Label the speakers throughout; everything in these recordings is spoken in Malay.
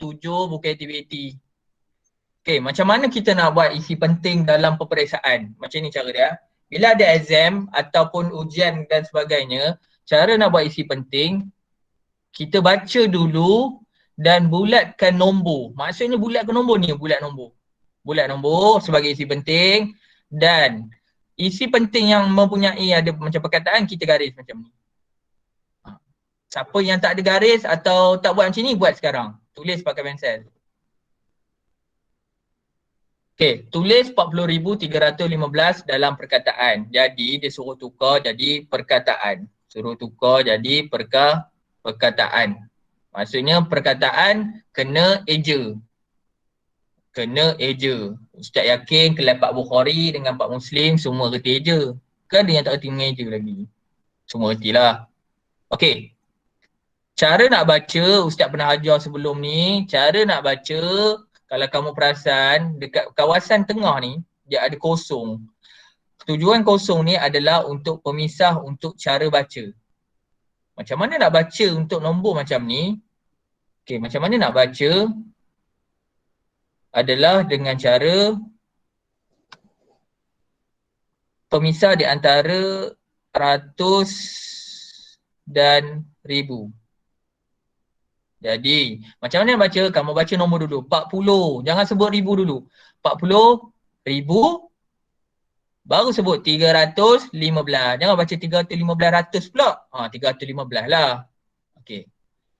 Speaker 1: 7 buku aktiviti. Okay, macam mana kita nak buat isi penting dalam peperiksaan? Macam ni cara dia. Bila ada exam ataupun ujian dan sebagainya, cara nak buat isi penting, kita baca dulu dan bulatkan nombor. Maksudnya bulatkan nombor ni, bulat nombor. Bulat nombor sebagai isi penting dan isi penting yang mempunyai ada macam perkataan, kita garis macam ni. Siapa yang tak ada garis atau tak buat macam ni, buat sekarang. Tulis pakai pensel. Okay, tulis 40,315 dalam perkataan. Jadi dia suruh tukar jadi perkataan. Suruh tukar jadi perkataan. Maksudnya perkataan kena eja. Kena eja. Ustaz yakin kelas Pak Bukhari dengan Pak Muslim semua reti eja. Kan ada yang tak reti mengeja lagi. Semua reti lah. Okay. Cara nak baca, Ustaz pernah ajar sebelum ni. Cara nak baca, kalau kamu perasan, dekat kawasan tengah ni, dia ada kosong. Tujuan kosong ni adalah untuk pemisah untuk cara baca. Macam mana nak baca untuk nombor macam ni? Okay, macam mana nak baca? Adalah dengan cara pemisah di antara ratus dan ribu. Jadi, macam mana nak baca? Kamu baca nombor dulu. 40. Jangan sebut ribu dulu. 40,000. Baru sebut 315. Jangan baca 315 pula. 315 lah. Okey.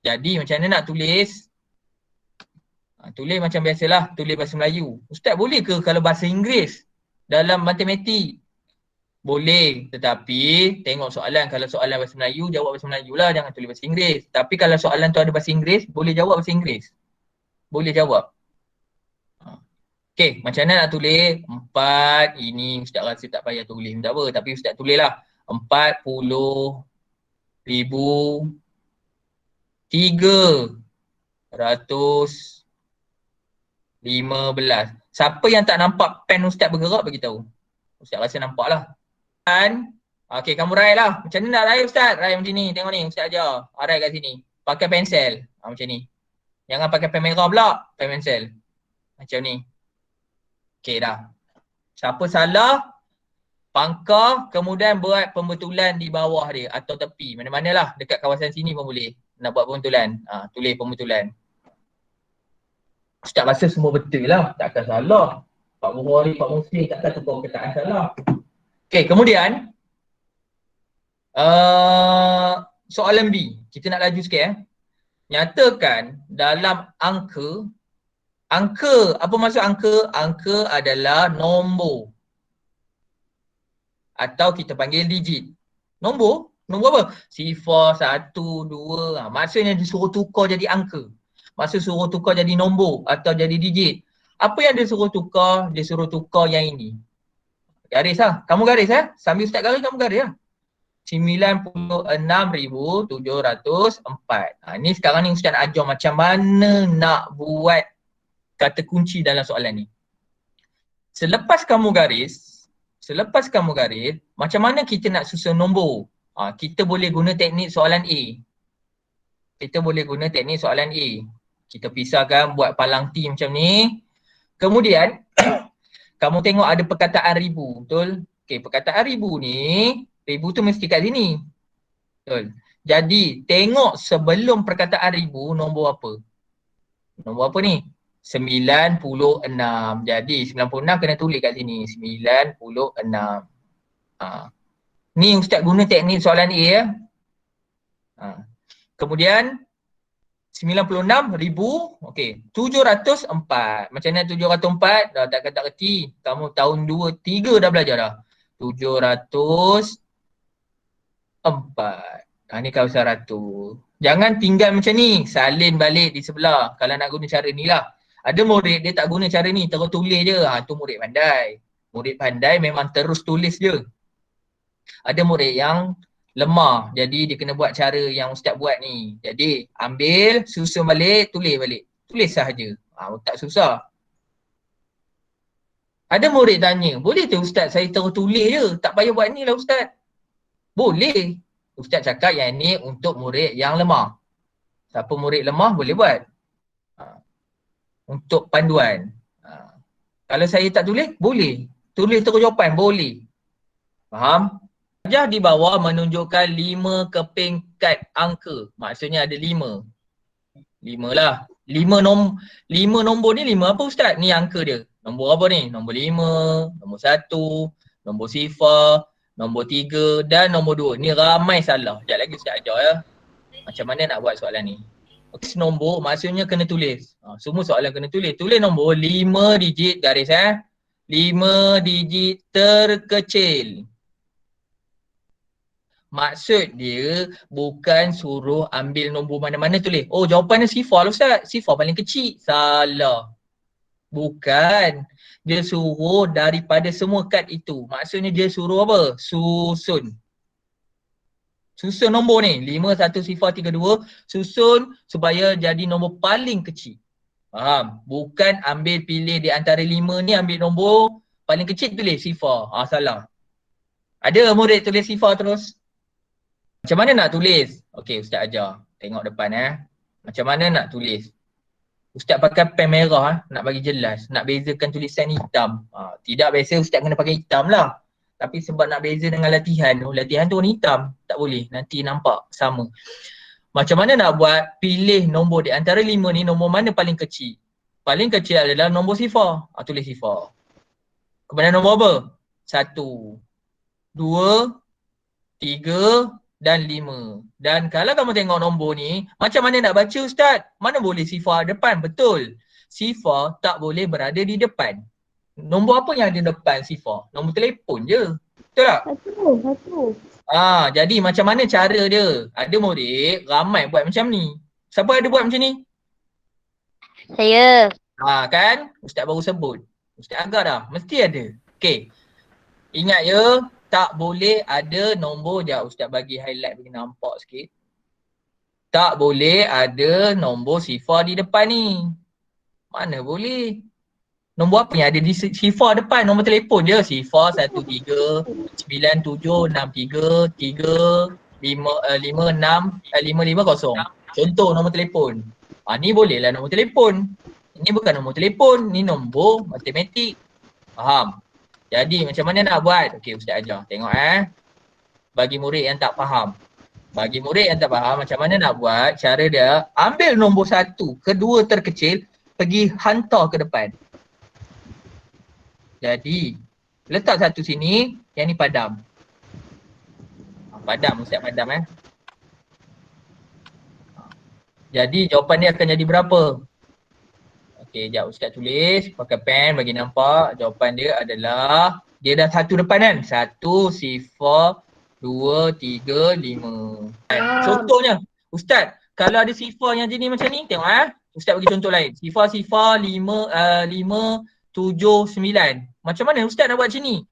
Speaker 1: Jadi, macam mana nak tulis? Tulis macam biasalah. Tulis bahasa Melayu. Ustaz boleh ke kalau bahasa Inggeris dalam matematik? Boleh, tetapi tengok soalan. Kalau soalan bahasa Melayu, jawab bahasa Melayu lah, jangan tulis bahasa Inggeris. Tapi kalau soalan tu ada bahasa Inggeris, boleh jawab bahasa Inggeris. Boleh jawab. Okay, macam mana nak tulis? 4, ini Ustaz rasa tak payah tulis, tak apa. Tapi Ustaz tulis lah. 40,315. Siapa yang tak nampak pen Ustaz bergerak, beritahu. Ustaz rasa nampak lah. Okay, kamu raih lah. Macam mana nak raih Ustaz? Raih macam ni. Tengok ni Ustaz ajar. Raih kat sini. Pakai pensel. Macam ni. Jangan pakai pen merah pula. Pen pensel. Macam ni. Okay dah. Siapa salah, pangkah, kemudian buat pembetulan di bawah dia atau tepi. Mana-mana lah. Dekat kawasan sini pun boleh. Nak buat pembetulan. Tulis pembetulan. Ustaz rasa semua betul lah. Takkan salah. Pak Bukhari, Pak Muslim takkan tukar perkataan salah. Okay, kemudian soalan B. Kita nak laju sikit. Nyatakan dalam angka, apa maksud angka? Angka adalah nombor. Atau kita panggil digit. Nombor? Nombor apa? Sifar, 1, 2. Maksudnya disuruh tukar jadi angka. Maksud suruh tukar jadi nombor atau jadi digit. Apa yang dia suruh tukar? Dia suruh tukar yang ini. Garis lah. Kamu garis lah. Sambil Ustaz garis, kamu garis lah. 96,704. Ni sekarang ni Ustaz nak ajar macam mana nak buat kata kunci dalam soalan ni. Selepas kamu garis, macam mana kita nak susun nombor? Kita boleh guna teknik soalan A. Kita pisahkan, buat palang T macam ni. Kemudian, kamu tengok ada perkataan ribu, betul? Okay, perkataan ribu ni, ribu tu mesti kat sini. Betul. Jadi, tengok sebelum perkataan ribu, nombor apa? Nombor apa ni? 96. Jadi, 96 kena tulis kat sini. 96. Ni Ustaz guna teknik soalan A ya. Kemudian, 96,000, okey, 704. Macam mana 704? Dah tak reti. Kamu tahun 2, 3 dah belajar dah. 704. Ni kawasan ratus. Jangan tinggal macam ni. Salin balik di sebelah. Kalau nak guna cara ni lah. Ada murid dia tak guna cara ni. Terus tulis je. Tu murid pandai. Murid pandai memang terus tulis je. Ada murid yang lemah. Jadi dia kena buat cara yang Ustaz buat ni. Jadi ambil, susun balik, tulis balik. Tulis sahaja. Tak susah. Ada murid tanya, boleh tu Ustaz saya terus tulis je. Tak payah buat ni lah Ustaz. Boleh. Ustaz cakap yang ni untuk murid yang lemah. Siapa murid lemah boleh buat. untuk panduan. Kalau saya tak tulis, boleh. Tulis terus jawapan, boleh. Faham? Darjah di bawah menunjukkan 5 keping kad angka. Maksudnya ada 5. 5 lah. 5 nombor ni 5 apa Ustaz? Ni angka dia. Nombor apa ni? Nombor 5, nombor 1, nombor sifar, nombor 3 dan nombor 2. Ni ramai salah. Sekejap lagi Ustaz ajar ya. Macam mana nak buat soalan ni? Okay, nombor maksudnya kena tulis. Semua soalan kena tulis. Tulis nombor 5 digit garis 5 digit terkecil. Maksud dia bukan suruh ambil nombor mana-mana tulis. Oh, jawapan dia sifar lah Ustaz. Sifar paling kecil. Salah. Bukan. Dia suruh daripada semua kad itu. Maksudnya dia suruh apa? Susun. Susun nombor ni. 5, 1, sifar, 3, 2. Susun supaya jadi nombor paling kecil. Faham? Bukan ambil pilih di antara 5 ni ambil nombor paling kecil tulis sifar. Salah. Ada murid tulis sifar terus? Macam mana nak tulis? Okey, Ustaz ajar. Tengok depan Macam mana nak tulis? Ustaz pakai pen merah nak bagi jelas. Nak bezakan tulisan hitam. Tidak biasa Ustaz kena pakai hitam lah. Tapi sebab nak beza dengan latihan tu, latihan tu warna hitam. Tak boleh. Nanti nampak sama. Macam mana nak buat? Pilih nombor di antara 5 ni, nombor mana paling kecil? Paling kecil adalah nombor sifar. Tulis sifar. Kemudian nombor apa? 1, 2, 3 dan 5. Dan kalau kamu tengok nombor ni, macam mana nak baca Ustaz? Mana boleh sifar depan? Betul. Sifar tak boleh berada di depan. Nombor apa yang ada depan sifar? Nombor telefon je. Betul tak?
Speaker 2: Satu.
Speaker 1: Jadi macam mana cara dia? Ada murid ramai buat macam ni. Siapa ada buat macam ni?
Speaker 2: Saya.
Speaker 1: Kan? Ustaz baru sebut. Ustaz agak dah. Mesti ada. Okey. Ingat ya, tak boleh ada nombor. Sekejap Ustaz bagi highlight bagi nampak sikit. Tak boleh ada nombor sifar di depan ni. Mana boleh? Nombor apa yang ada di sifar depan? Nombor telefon je. Sifar 139763356550. Contoh nombor telefon. Ni boleh lah nombor telefon. Ini bukan nombor telefon. Ni nombor matematik. Faham? Jadi macam mana nak buat? Okey, Ustaz ajar. Tengok bagi murid yang tak faham. Bagi murid yang tak faham macam mana nak buat, cara dia ambil nombor 1, kedua terkecil, pergi hantar ke depan. Jadi letak 1 sini, yang ni padam. Padam, Ustaz padam Jadi jawapan dia akan jadi berapa? Okey, sekejap Ustaz tulis pakai pen bagi nampak. Jawapan dia adalah, dia dah 1 depan kan? 1, sifar, 2, 3, 5. Contohnya, Ustaz, kalau ada sifar yang jenis macam ni, tengok Ustaz bagi contoh lain. Sifar 5, 7, 9. Macam mana Ustaz nak buat macam ni?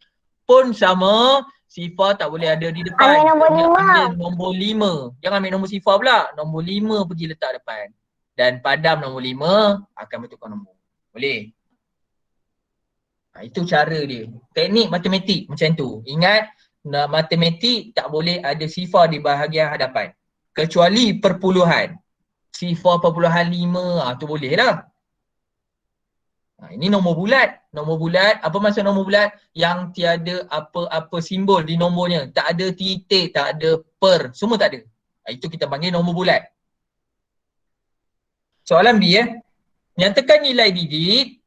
Speaker 1: Pun sama, sifar tak boleh ada di depan.
Speaker 2: Ambil nombor 5.
Speaker 1: Ambil nombor 5. Jangan ambil nombor sifar pula. Nombor 5 pergi letak depan. Dan padam nombor 5 akan betulkan nombor. Boleh? Itu cara dia. Teknik matematik macam tu. Ingat, matematik tak boleh ada sifar di bahagian hadapan. Kecuali perpuluhan. Sifar perpuluhan 5, tu boleh lah. Ini nombor bulat. Nombor bulat, apa maksud nombor bulat? Yang tiada apa-apa simbol di nombornya. Tak ada titik, tak ada per. Semua tak ada. Itu kita panggil nombor bulat. Soalan B nyatakan nilai digit,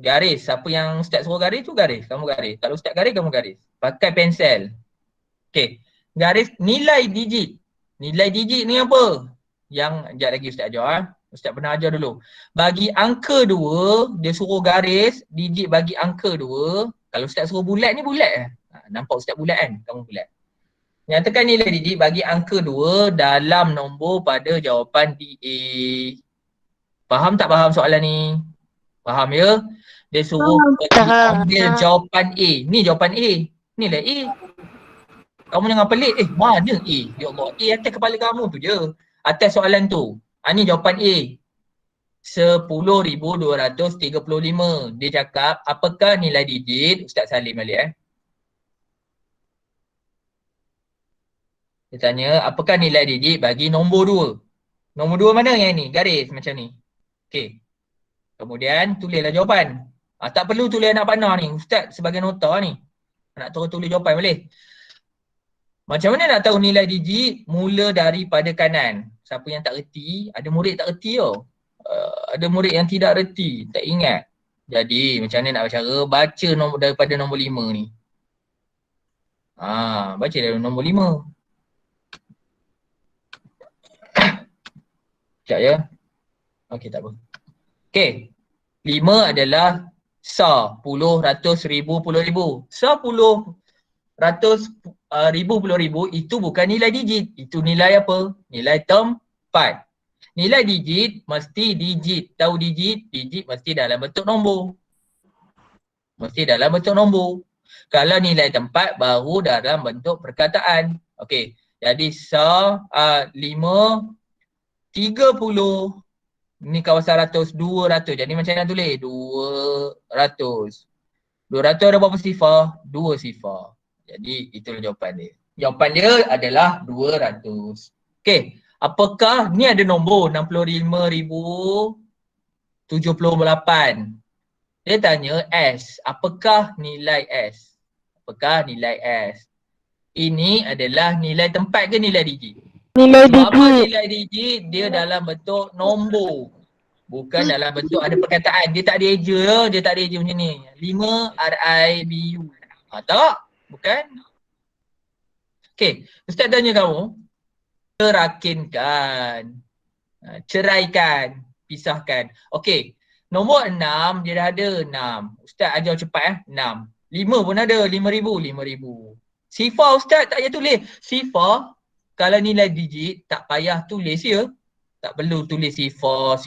Speaker 1: garis. Siapa yang Ustaz suruh garis tu garis. Kamu garis. Kalau Ustaz garis, kamu garis. Pakai pensel. Okey. Garis nilai digit. Nilai digit ni apa? Yang sekejap lagi Ustaz ajar Ustaz pernah ajar dulu. Bagi angka 2, dia suruh garis digit bagi angka 2. Kalau Ustaz suruh bulat ni bulat nampak Ustaz bulat kan? Kamu bulat. Nyatakan nilai digit bagi angka 2 dalam nombor pada jawapan DA. Faham tak faham soalan ni? Faham ya? Dia suruh ambil jawapan A. Ni jawapan A. Ni lah A. Kamu jangan pelik. Mana A? Ya Allah, A atas kepala kamu tu je. Atas soalan tu. Ni jawapan A. 10,235. Dia cakap, apakah nilai digit? Ustaz Salim balik Dia tanya, apakah nilai digit bagi nombor 2? Nombor 2 mana yang ni? Garis macam ni. Okey. Kemudian tulislah jawapan. Tak perlu tulis anak panah ni. Ustaz sebagai nota ni. Nak tulis jawapan boleh. Macam mana nak tahu nilai digit? Mula daripada kanan. Siapa yang tak reti, ada murid tak reti tau. Ada murid yang tidak reti, tak ingat. Jadi macam mana nak bercara? Baca daripada nombor 5 ni. Baca dari nombor 5. Sekejap ya. Okey, tak apa. Okey. 5 adalah sa, puluh, ratus, ribu, puluh ribu. Sa, puluh, ratus, ribu, puluh ribu itu bukan nilai digit. Itu nilai apa? Nilai tempat. Nilai digit mesti digit. Tahu digit? Digit mesti dalam bentuk nombor. Mesti dalam bentuk nombor. Kalau nilai tempat baru dalam bentuk perkataan. Okey. Jadi sa, 5, 30. Ni kawasan ratus, 200. Jadi macam mana tulis? 200. 200 ada berapa sifar? 2 sifar. Jadi itulah jawapan dia. Jawapan dia adalah 200. Okey. Apakah ni ada nombor 65,078. Dia tanya S. Apakah nilai S? Apakah nilai S? Ini adalah nilai tempat ke nilai digit?
Speaker 2: Nilai
Speaker 1: Sebab apa
Speaker 2: digit.
Speaker 1: nilai digit? Dia dalam bentuk nombor. Bukan dalam bentuk ada perkataan. Dia tak ada eja. Dia tak ada eja macam ni. 5 RIBU. Tak? Bukan? Okey. Ustaz tanya kamu. Terakinkan. Ceraikan. Pisahkan. Okey. Nombor 6 dia dah ada 6. Ustaz ajar cepat 6. 5 pun ada. 5,000. 5,000. Sifar Ustaz tak payah tulis. Sifar kalau nilai digit tak payah tulis ya. Tak perlu tulis sifar.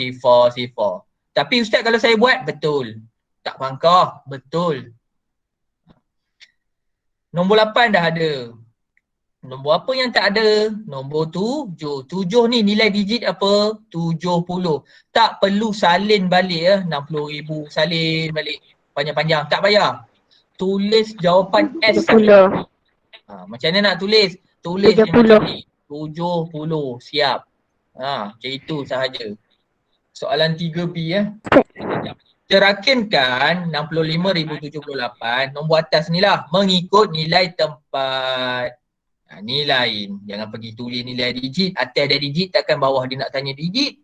Speaker 1: Tapi Ustaz kalau saya buat, betul. Tak pangkah, betul. Nombor 8 dah ada. Nombor apa yang tak ada? Nombor 7. 7 ni nilai digit apa? 70. Tak perlu salin balik ya. 60,000 salin balik. Panjang-panjang. Tak payah. Tulis jawapan S saja. Macam mana nak tulis? Tulis dia macam ni. 70. Siap. Macam itu sahaja. Soalan 3B ya. Terakinkan 65,078 nombor atas ni lah mengikut nilai tempat. Ni lain. Jangan pergi tulis nilai digit. Atas ada digit, takkan bawah dia nak tanya digit.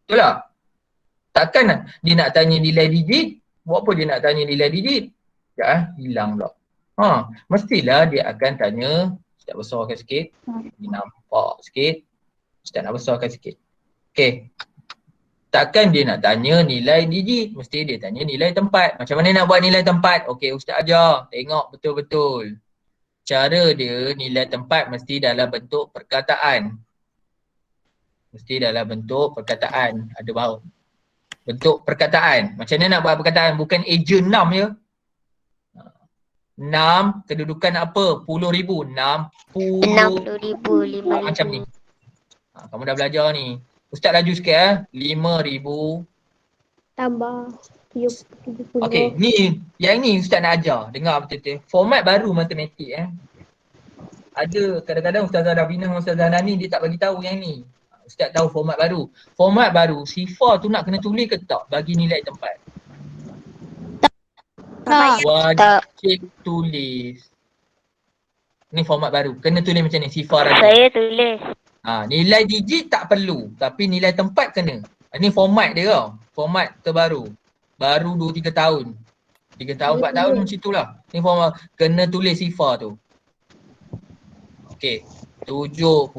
Speaker 1: Betul tak? Takkan dia nak tanya nilai digit. Buat apa dia nak tanya nilai digit? Hilang pula. Mestilah dia akan tanya. Ustaz besarkan sikit. Dia nampak sikit. Ustaz nak besarkan sikit. Okey. Takkan dia nak tanya nilai digit. Mesti dia tanya nilai tempat. Macam mana nak buat nilai tempat? Okey, Ustaz ajar. Tengok betul-betul. Cara dia nilai tempat mesti dalam bentuk perkataan. Mesti dalam bentuk perkataan. Ada baru. Bentuk perkataan. Macam mana nak buat perkataan? Bukan eja 6 ya. 6 kedudukan apa? 10,000. 60,000. Macam ni. Kamu dah belajar ni. Ustaz laju sikit 5,000.
Speaker 2: Tambah 70.
Speaker 1: Okey, ni yang ni Ustaz nak ajar. Dengar betul-betul. Format baru matematik Ada kadang-kadang Ustazah Davina dan Ustazah Nani dia tak bagi tahu yang ni. Ustaz tahu format baru. Format baru, sifar tu nak kena tulis ke tak bagi nilai tempat? Wajib tulis. Ni format baru. Kena tulis macam ni, sifar.
Speaker 2: Saya tulis.
Speaker 1: Nilai digit tak perlu. Tapi nilai tempat kena. Ni format dia tau. Format terbaru. Baru 2-3 tahun. 3 tahun, 4 tahun macam itulah. Ni format. Kena tulis sifar tu. Okey. 70.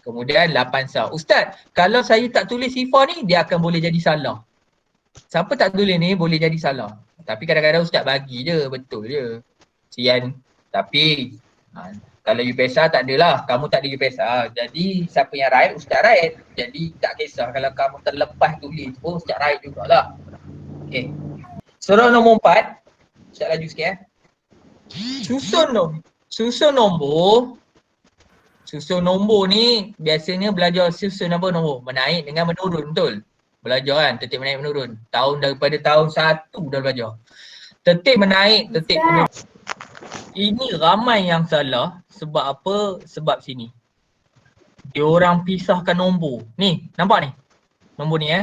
Speaker 1: Kemudian 8 sah. Ustaz, kalau saya tak tulis sifar ni, dia akan boleh jadi salah. Siapa tak tulis ni boleh jadi salah. Tapi kadang-kadang Ustaz bagi je. Betul je. Sian. Tapi kalau UPSR tak adalah. Kamu tak ada UPSR. Jadi siapa yang right, Ustaz right. Jadi tak kisah kalau kamu terlepas tulis pun Ustaz right jugalah. Okay. Soalan nombor 4. Ustaz laju sikit Susun nombor ni biasanya belajar susun apa nombor? Menaik dengan menurun, betul? Belajar kan, tertib menaik menurun. Daripada tahun 1 dah belajar. Tertib menaik, tertib menurun. Ini ramai yang salah sebab apa? Sebab sini. Diorang pisahkan nombor. Ni, nampak ni? Nombor ni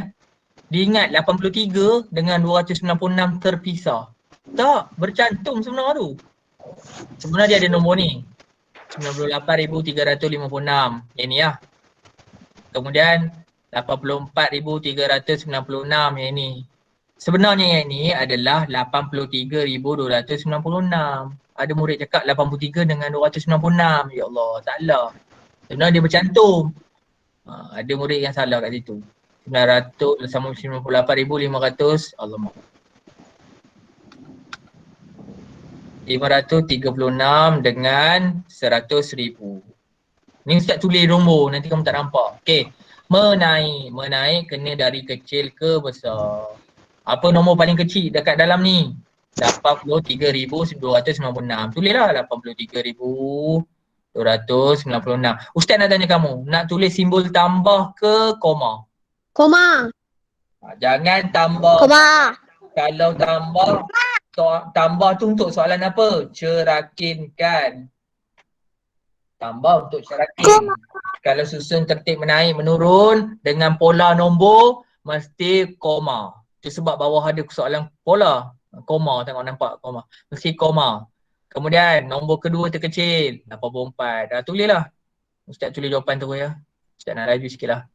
Speaker 1: Diingat 83 dengan 296 terpisah. Tak, bercantum sebenarnya tu. Sebenarnya dia ada nombor ni. 98,356. Yang ni lah. Kemudian 84,396 yang ni. Sebenarnya yang ni adalah 83,296. Ada murid cakap 83 dengan 296. Ya Allah, salah. Sebenarnya dia bercantum. Ada murid yang salah kat situ. 900 sama 98,500. Alamak. 536 dengan 100,000. Ni Ustaz tulis nombor, nanti kamu tak nampak. Okey. Menaik kena dari kecil ke besar. Apa nombor paling kecil dekat dalam ni? 83,296. Tulislah 83,296. Ustaz nak tanya kamu, nak tulis simbol tambah ke koma?
Speaker 2: Koma.
Speaker 1: Jangan tambah.
Speaker 2: Koma.
Speaker 1: Kalau tambah tu untuk soalan apa? Cerakinkan. Tambah untuk cerakin. Kalau susun tertib menaik menurun dengan pola nombor mesti koma. Itu sebab bawah ada soalan pola. Koma, tengok nampak koma. Mesti koma. Kemudian nombor kedua terkecil 84. Dah tulislah. Ustaz tulis jawapan tu ya. Ustaz nak laju sikit lah.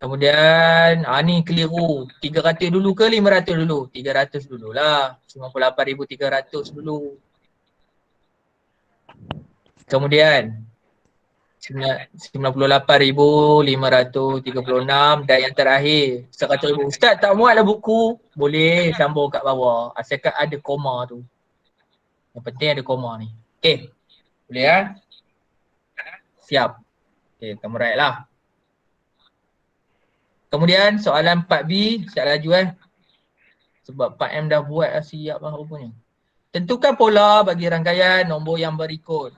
Speaker 1: Kemudian ni keliru. 300 dulu ke 500 dulu? 300 dululah. 98,300 dulu. Kemudian 98,536 dan yang terakhir 100,000. Ustaz tak muatlah buku. Boleh sambung kat bawah. Asalkan ada koma tu. Yang penting ada koma ni. Okey. Boleh ya? Siap. Okey, kamu write lah. Kemudian soalan 4B, Ustaz laju sebab 4M dah buat siap lah rupanya. Tentukan pola bagi rangkaian nombor yang berikut.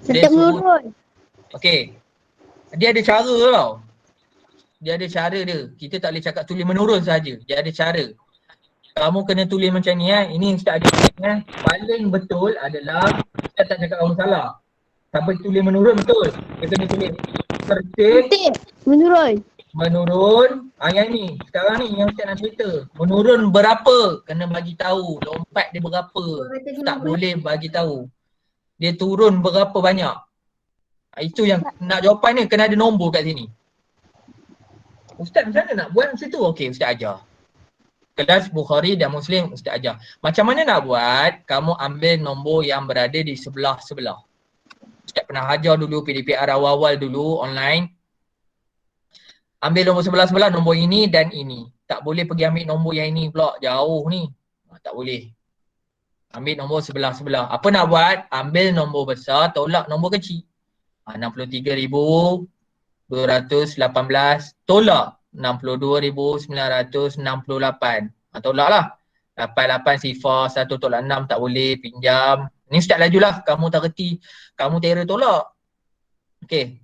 Speaker 2: Setiap menurun.
Speaker 1: Okey. Dia ada cara tau. Dia ada cara dia. Kita tak boleh cakap tulis menurun saja. Dia ada cara. Kamu kena tulis macam ni Ini Ustaz ada paling betul adalah Ustaz tak cakap kamu salah. Sampai tulis menurun betul. Dia kena tulis tertib
Speaker 2: menurun.
Speaker 1: Menurun. Yang ni. Sekarang ni yang Ustaz nak cerita. Menurun berapa? Kena bagi tahu. Lompat dia berapa? Tak boleh bagi tahu. Dia turun berapa banyak? Itu yang nak jawapan ni kena ada nombor kat sini. Ustaz macam mana nak buat macam tu? Okey, Ustaz ajar. Kelas Bukhari dan Muslim Ustaz ajar. Macam mana nak buat? Kamu ambil nombor yang berada di sebelah-sebelah. Ustaz pernah ajar dulu PDPR awal-awal dulu online. Ambil nombor sebelah-sebelah, nombor ini dan ini. Tak boleh pergi ambil nombor yang ini pula, jauh ni. Tak boleh. Ambil nombor sebelah-sebelah. Apa nak buat? Ambil nombor besar, tolak nombor kecil. 63,218 tolak 62,968. Tolaklah. 88 sifar 1 tolak 6 tak boleh pinjam. Ni Ustaz lajulah. Kamu tak reti. Kamu terror tolak. Okey.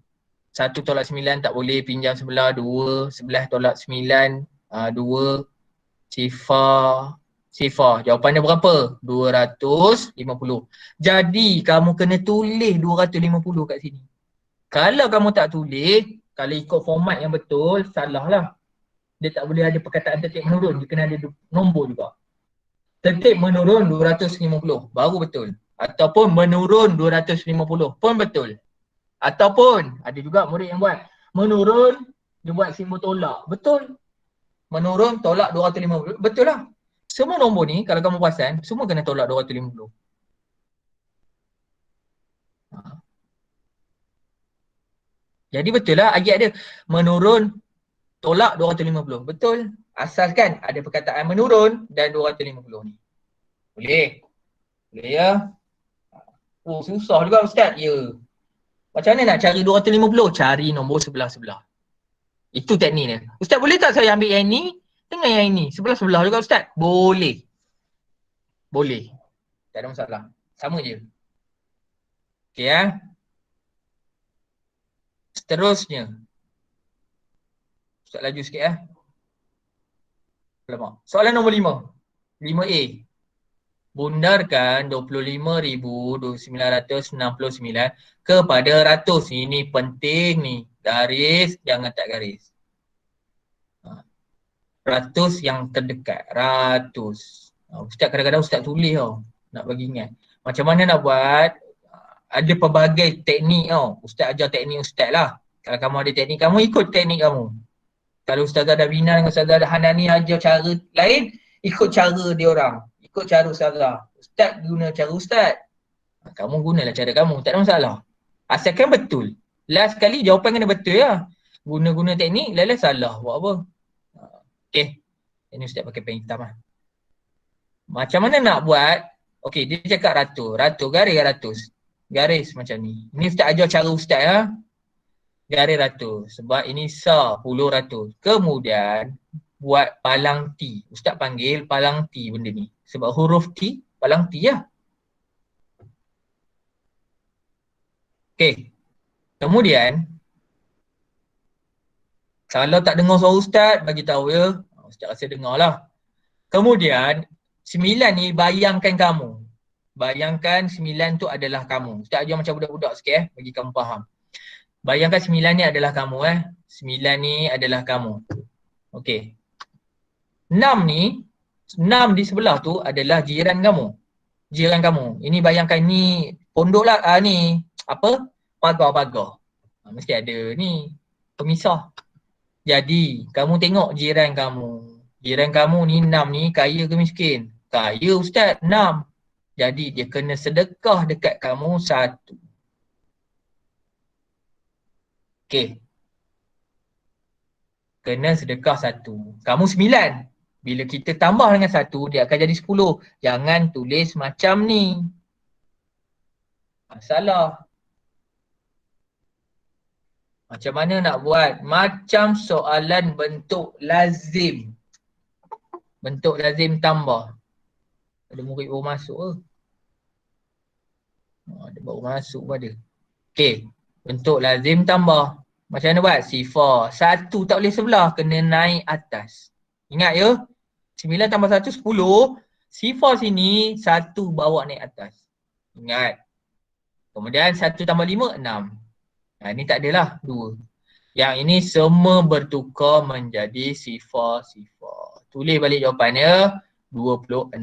Speaker 1: 1 tolak 9 tak boleh pinjam sebelah. 2 11 tolak 9 2 sifar. Jawapannya berapa? 250. Jadi kamu kena tulis 250 kat sini. Kalau kamu tak tulis, kalau ikut format yang betul, salah lah. Dia tak boleh ada perkataan tertib menurun. Dia kena ada nombor juga. Tertib menurun 250, baru betul. Ataupun menurun 250 pun betul. Ataupun, ada juga murid yang buat, menurun, dia buat simbol tolak. Betul. Menurun, tolak 250. Betul lah. Semua nombor ni, kalau kamu perasan, semua kena tolak 250. Jadi betul lah ayat dia. Menurun, tolak 250. Betul. Asalkan ada perkataan menurun dan 250 ni. Boleh? Boleh ya? Oh, susah juga Ustaz. Ya. Macam mana nak cari 250? Cari nombor sebelah-sebelah. Itu teknik dia. Ustaz boleh tak saya ambil yang ni dengan yang ini? Sebelah-sebelah juga Ustaz? Boleh. Boleh. Tak ada masalah. Sama je. Okey ya. Seterusnya. Ustaz laju sikit Alamak. Soalan nombor 5. 5A. Bundarkan 25,969 kepada ratus. Ini penting ni. Garis, jangan tak garis. Ratus yang terdekat. Ratus. Ustaz kadang-kadang Ustaz tulis tau. Nak bagi ingat. Macam mana nak buat? Ada pelbagai teknik tau. Ustaz ajar teknik Ustaz lah. Kalau kamu ada teknik, kamu ikut teknik kamu. Kalau Ustazah Davina dengan Ustazah Hanani ajar cara lain, ikut cara dia orang. Ikut cara Ustazah. Ustaz guna cara Ustaz. Kamu gunalah cara kamu. Tak ada masalah. Asalkan betul. Last kali jawapan kena betul ya. Guna-guna teknik, lain-lain salah. Buat apa? Okay. Ini Ustaz pakai pen hitam lah. Macam mana nak buat? Okay, dia cakap ratus. Ratus, garis ratus. Garis macam ni. Ini Ustaz ajar cara Ustaz ya. Garis ratus. Sebab ini puluh ratus. Kemudian, buat palang T. Ustaz panggil palang T benda ni. Sebab huruf T, palang T lah. Okay. Kemudian, kalau tak dengar suara Ustaz, bagi tahu ya. Ustaz rasa dengar lah. Kemudian, 9 ni bayangkan kamu. Bayangkan 9 tu adalah kamu. Ustaz ajar macam budak-budak sikit bagi kamu faham. Bayangkan 9 ni adalah kamu 9 ni adalah kamu. Okey. 6 ni, 6 di sebelah tu adalah jiran kamu. Jiran kamu. Ini bayangkan ni pondok lah, ni apa? Pagar-pagar. Mesti ada ni pemisah. Jadi, kamu tengok jiran kamu. Jiran kamu ni 6 ni kaya ke miskin? Kaya Ustaz, 6. Jadi, dia kena sedekah dekat kamu 1. Okey. Kena sedekah 1. Kamu 9. Bila kita tambah dengan 1, dia akan jadi 10. Jangan tulis macam ni. Salah. Macam mana nak buat? Macam soalan bentuk lazim. Bentuk lazim tambah. Ada murid baru masuk ke? Ada baru masuk pun ada. Okey. Bentuk lazim tambah. Macam mana buat? Sifar. 1 tak boleh sebelah. Kena naik atas. Ingat ya? 9 tambah 1, 10. Sifar sini 1 bawa naik atas. Ingat. Kemudian 1 tambah 5, 6. Ini tak adalah 2. Yang ini semua bertukar menjadi sifar-sifar. Tulis balik jawapannya. 26,000.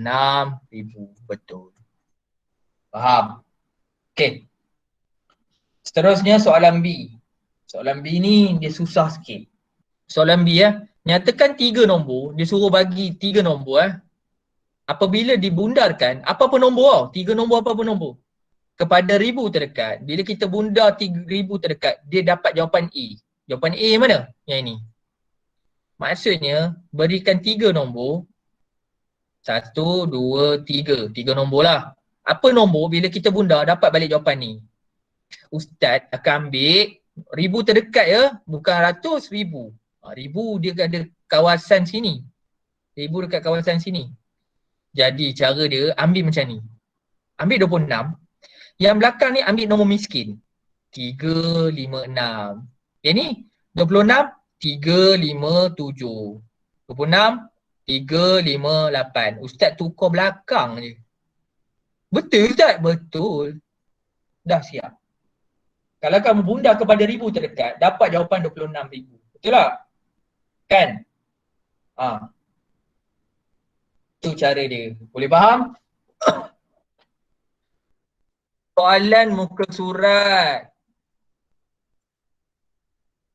Speaker 1: Betul. Faham? Okey. Seterusnya soalan B. Soalan B ni dia susah sikit. Soalan B nyatakan 3 nombor, dia suruh bagi 3 nombor apabila dibundarkan, apa-apa nombor tau, 3 nombor apa-apa nombor. Kepada 1000 terdekat, bila kita bundar 3000 terdekat, dia dapat jawapan A. Jawapan A mana? Yang ini. Maksudnya, berikan 3 nombor. 1, 2, 3. 3 nombor lah. Apa nombor bila kita bundar dapat balik jawapan ni? Ustaz akan ambil 1000 terdekat ya, bukan ratus, 1000. 1000 dia ada kawasan sini. 1000 dekat kawasan sini. Jadi cara dia ambil macam ni. Ambil 26. Yang belakang ni ambil nombor miskin. 3, 5, 6. Yang ni 26, 3, 5, 7. 26, 3, 5, 8. Ustaz tukar belakang je. Betul Ustaz? Betul. Dah siap. Kalau kamu bundar kepada 1000 terdekat, dapat jawapan 26,000. Betul tak? Kan? Itu cara dia. Boleh faham? Soalan muka surat.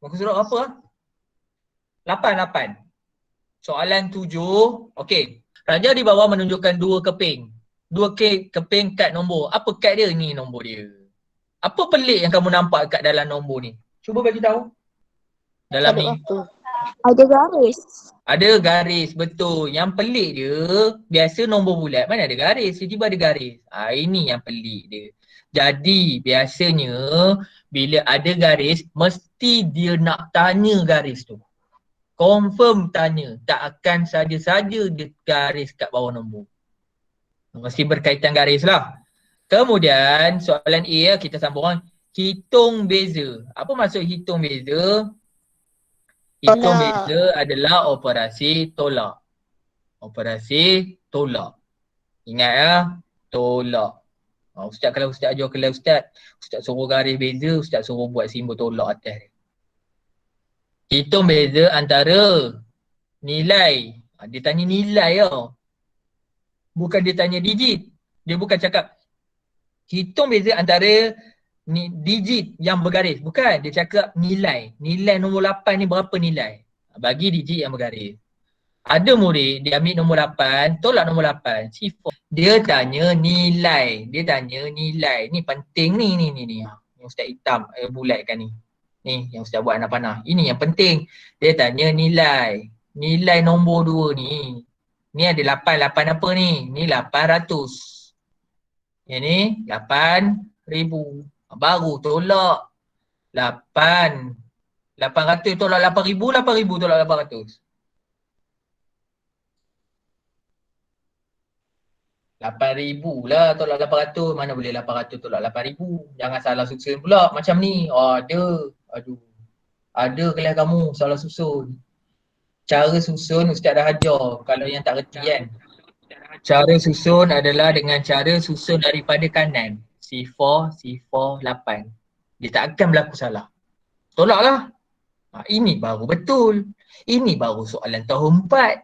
Speaker 1: Muka surat apa? 8. Soalan 7. Okey. Raja di bawah menunjukkan 2 keping. 2 keping kad nombor. Apa kad dia? Ni nombor dia. Apa pelik yang kamu nampak kat dalam nombor ni? Cuba bagi tahu. Dalam ni.
Speaker 2: Ada garis.
Speaker 1: Ada garis, betul. Yang pelik dia, biasa nombor bulat mana ada garis, tiba-tiba ada garis. Ini yang pelik dia. Jadi biasanya bila ada garis, mesti dia nak tanya garis tu. Confirm tanya. Tak akan saja-saja dia garis kat bawah nombor. Mesti berkaitan garis lah. Kemudian soalan A kita sambung. Hitung beza. Apa maksud hitung beza? Hitung beza adalah operasi tolak. Operasi tolak. Ingat tolak. Ustaz kalau Ustaz ajar kelas Ustaz suruh garis beza, Ustaz suruh buat simbol tolak atas. Hitung beza antara Nilai. Dia tanya nilai tau. Bukan dia tanya digit. Dia bukan cakap hitung beza antara digit yang bergaris. Bukan. Dia cakap nilai. Nilai nombor 8 ni berapa nilai? Bagi digit yang bergaris. Ada murid, dia ambil nombor 8, tolak nombor 8. Dia tanya nilai. Dia tanya nilai. Ni penting ni. Yang Ustaz hitam, bulatkan ni. Ni yang Ustaz buat anak panah. Ini yang penting. Dia tanya nilai. Nilai nombor 2 ni. Ni ada 8. 8 apa ni? Ni 800. Yang ni 8,000. Baru tolak 8. 800 tolak 8,000. 8,000 tolak 800. 8,000 lah tolak 800. Mana boleh 800 tolak 8,000. Jangan salah susun pula macam ni. Ada. Aduh. Ada kelas kamu salah susun. Cara susun Ustaz dah ajar. Kalau yang tak reti kan. Cara susun adalah dengan cara susun daripada kanan. C4, C4, 8. Dia tak akan berlaku salah. Tolaklah. Ini baru betul. Ini baru soalan tahun 4.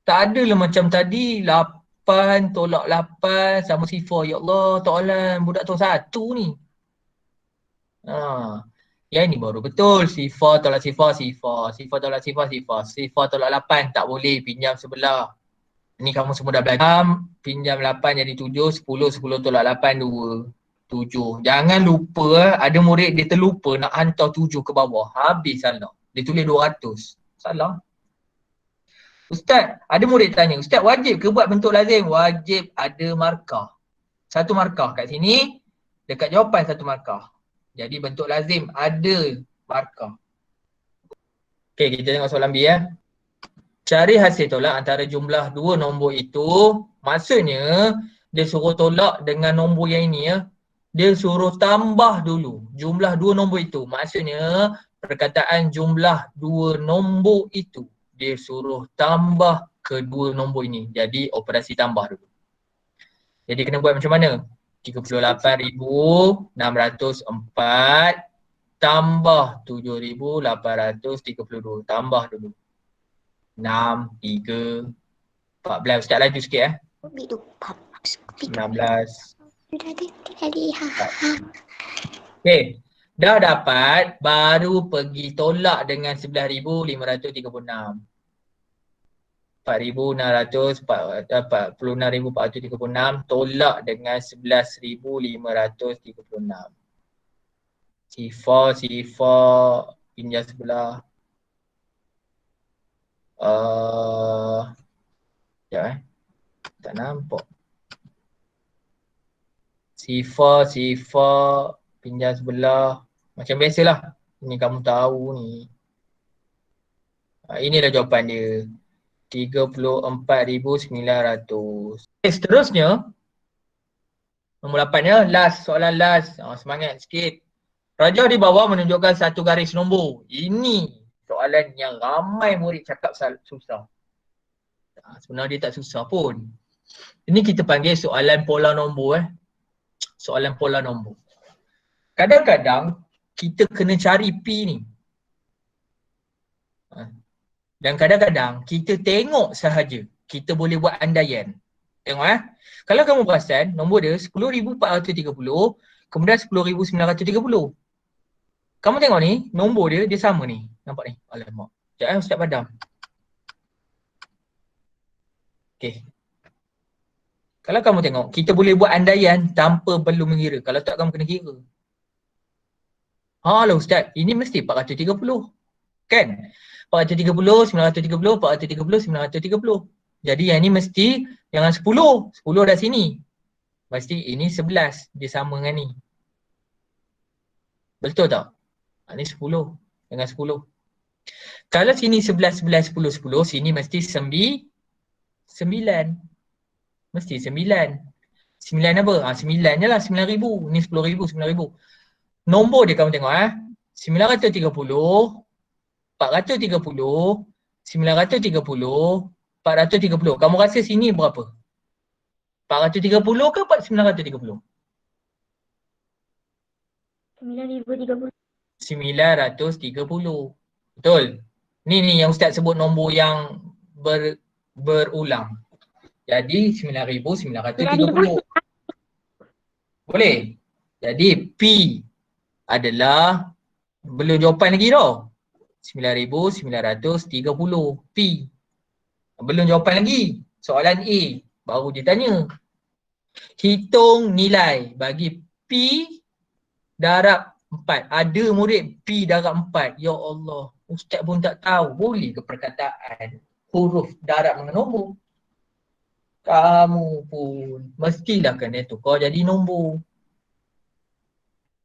Speaker 1: Tak adalah macam tadi 8 tolak 8 sama C4. Ya Allah, soalan budak tahun 1 ni. Yang ni baru betul. C4 tolak C4, C4. C4 tolak C4, C4. C4 tolak 8 tak boleh pinjam sebelah. Ni kamu semua dah belajar. Pinjam 8 jadi 7, 10, 10 tolak 8, 2, 7. Jangan lupa ada murid dia terlupa nak hantar 7 ke bawah. Habis salah. Dia tulis 200. Salah. Ustaz, ada murid tanya, Ustaz wajib ke buat bentuk lazim? Wajib ada markah. Satu markah kat sini, dekat jawapan satu markah. Jadi bentuk lazim ada markah. Okey, kita tengok soalan B ya. Cari hasil tolak antara jumlah dua nombor itu. Maksudnya dia suruh tolak dengan nombor yang ini ya. Dia suruh tambah dulu jumlah dua nombor itu. Maksudnya perkataan jumlah dua nombor itu dia suruh tambah kedua nombor ini. Jadi operasi tambah dulu. Jadi kena buat macam mana? 38,604 tambah 7,832. Tambah dulu. 6, 3, 14. Ustaz laju sikit 19. Okey. Dah dapat, baru pergi tolak dengan 11,536. 46,436 tolak dengan 11,536. C4 pinjam sebelah. Sekejap tak nampak. C4 pinjam sebelah. Macam biasalah. Ini kamu tahu ni. Inilah jawapan dia. 34,900. Seterusnya. Nombor 8 ya. Last. Soalan last. Semangat sikit. Rajah di bawah menunjukkan satu garis nombor. Ini soalan yang ramai murid cakap susah. Sebenarnya dia tak susah pun. Ini kita panggil soalan pola nombor. Soalan pola nombor. Kadang-kadang kita kena cari P ni. Dan kadang-kadang kita tengok sahaja. Kita boleh buat andaian. Tengok Kalau kamu perasan nombor dia 10,430 kemudian 10,930. Kamu tengok ni nombor dia sama ni. Nampak ni? Alamak. Sekejap Ustaz padam. Okey. Kalau kamu tengok, kita boleh buat andaian tanpa perlu mengira. Kalau tak kamu kena kira. Lah Ustaz, ini mesti 430. Kan? 430, 930, 430, 930. Jadi yang ni mesti jangan 10. 10 dah sini. Mesti ini 11. Dia sama dengan ni. Betul tak? Ni 10. Dengan 10. Kalau sini 11, 11, 10, 10. Sini mesti 9. Mesti 9. 9 apa? 9 je lah. 9,000. Ni 10,000, 9,000. Nombor dia kamu tengok 930, 430, 930, 430. Kamu rasa sini berapa? 430 ke 930?
Speaker 2: 9,030.
Speaker 1: 930. Betul? Ni yang Ustaz sebut nombor yang berulang. Jadi 9,930. Boleh? Jadi P adalah belum jawapan lagi tau. 9,930 P. Belum jawapan lagi. Soalan A. Baru dia tanya. Hitung nilai bagi P darab 4. Ada murid P darab 4. Ya Allah. Ustaz pun tak tahu. Boleh ke perkataan huruf darab dengan nombor? Kamu pun mestilah kena tukar jadi nombor.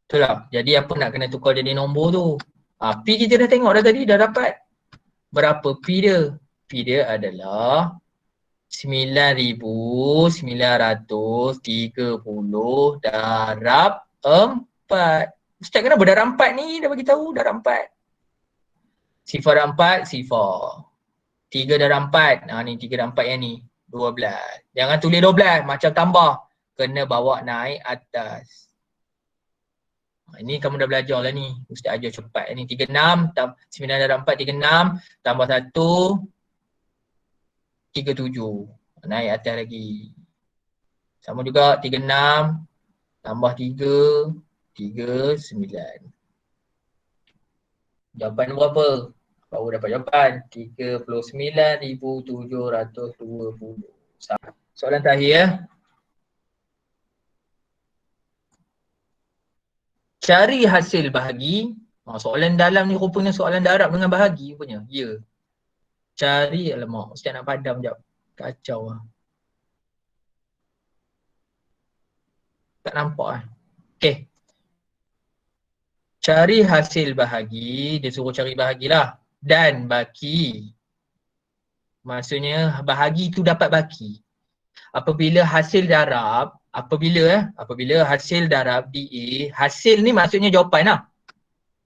Speaker 1: Betul tak? Jadi apa nak kena tukar jadi nombor tu? P kita dah tengok dah tadi, dah dapat. Berapa P dia? P dia adalah 9,930 darab 4. Ustaz kenapa darab 4 ni? Dah bagi tahu darab 4. Sifar darab 4, sifar. 3 darab 4. Ni 3 darab 4 yang ni. 12. Jangan tulis 12 macam tambah. Kena bawa naik atas. Ini kamu dah belajar lah ni. Ustaz ajar cepat ni. 36, 9 darab 4, 36. Tambah 1, 37. Naik atas lagi. Sama juga 36. Tambah 3, 39. Jawapan berapa? Baru dapat jawapan. 39,720. Soalan terakhir ya. Cari hasil bahagi. Soalan dalam ni rupanya soalan darab dengan bahagi rupanya. Ya. Cari, alamak. Ustaz nak padam sekejap. Kacau lah. Tak nampak lah. Okay. Cari hasil bahagi. Dia suruh cari bahagilah. Dan baki. Maksudnya bahagi tu dapat baki. Apabila hasil darab, apabila hasil darab DA, hasil ni maksudnya jawapan lah.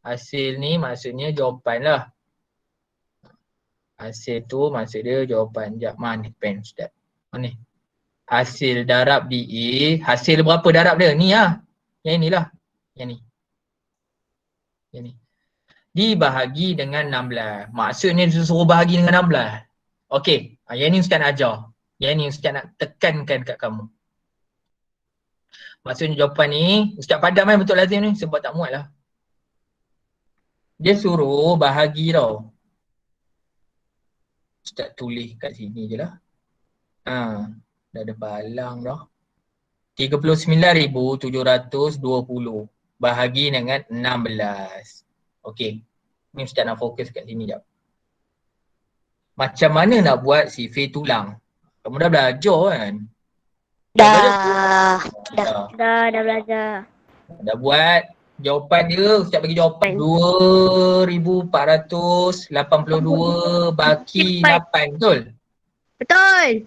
Speaker 1: Hasil ni maksudnya jawapan lah. Hasil tu maksud dia jawapan. Sekejap, mana pen Ustaz? Mana? Hasil darab DA, hasil berapa darab dia? Ni lah. Yang inilah. Yang ni. Yang ni. Dibahagi dengan 16. Maksudnya dia suruh bahagi dengan 16. Okey, yang ni Ustaz nak ajar. Yang ni Ustaz nak tekankan kat kamu. Maksudnya jawapan ni, Ustaz padam kan betul lazim ni sebab tak muat lah. Dia suruh bahagi tau. Ustaz tulis kat sini je lah. Dah ada balang dah. 39,720 bahagi dengan 16. Okey. Ni Ustaz nak fokus kat sini jap. Macam mana nak buat sifir tulang? Kamu dah belajar kan?
Speaker 2: Dah belajar.
Speaker 1: Dah buat. Jawapan dia, Ustaz bagi jawapan 2,482 baki 8, betul?
Speaker 2: Betul.